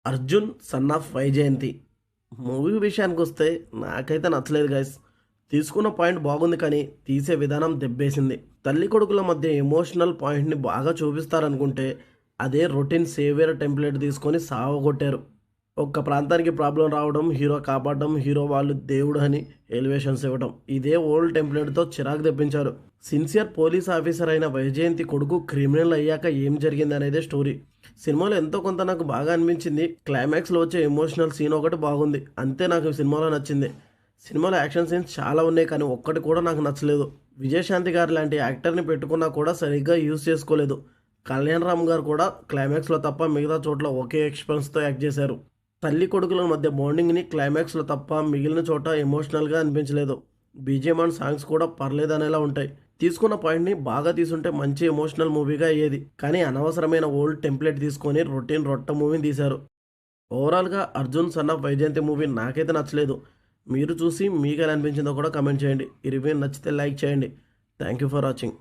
'Arjun son of Vyjayanthi' movie విషయానికొస్తే నాకైతే నచ్చలేదు గైస్. తీసుకున్న పాయింట్ బాగుంది కానీ తీసే విధానం దెబ్బేసింది. తల్లి కొడుకుల మధ్య ఎమోషనల్ పాయింట్‌ని బాగా చూపిస్తారనుకుంటే అదే రొటీన్ సేవియర్ టెంప్లేట్ తీసుకొని సావగొట్టారు. ఒక్క ప్రాంతానికి ప్రాబ్లం రావడం, హీరో కాపాడడం, హీరో వాళ్ళు దేవుడు అని ఎలివేషన్స్ ఇవ్వడం. ఇదే ఓల్డ్ టెంప్లేట్‌తో చిరాకు తెప్పించారు. సిన్సియర్ పోలీస్ ఆఫీసర్ అయిన వైజయంతి కొడుకు క్రిమినల్ అయ్యాక ఏం జరిగిందనేదే స్టోరీ. సినిమాలో ఎంతో కొంత నాకు బాగా అనిపించింది. క్లైమాక్స్‌లో వచ్చే ఎమోషనల్ సీన్ ఒకటి బాగుంది. అంతే నాకు సినిమాలో నచ్చింది. సినిమాలో యాక్షన్ సీన్స్ చాలా ఉన్నాయి కానీ ఒక్కటి కూడా నాకు నచ్చలేదు. విజయశాంతి గారు లాంటి యాక్టర్‌ని పెట్టుకున్నా కూడా సరిగ్గా యూజ్ చేసుకోలేదు. కళ్యాణ్ రామ్ గారు కూడా క్లైమాక్స్‌లో తప్ప మిగతా చోట్ల ఒకే ఎక్స్‌ప్రెషన్స్‌తో యాక్ట్ చేశారు. తల్లి కొడుకుల మధ్య బాండింగ్‌ని క్లైమాక్స్‌లో తప్ప మిగిలిన చోట ఎమోషనల్‌గా అనిపించలేదు. బీజీఎం అండ్ సాంగ్స్ కూడా పర్లేదనేలా ఉంటాయి. తీసుకున్న పాయింట్‌ని బాగా తీసుంటే మంచి ఎమోషనల్ మూవీగా అయ్యేది. కానీ అనవసరమైన ఓల్డ్ టెంప్లేట్ తీసుకొని రొటీన్ రొట్ట మూవీని తీశారు. ఓవరాల్‌గా 'Arjun son of Vyjayanthi' movie నాకైతే నచ్చలేదు. మీరు చూసి మీకెలా అనిపించిందో కూడా కామెంట్ చేయండి. ఈ రివ్యూ నచ్చితే లైక్ చేయండి. Thank you for watching.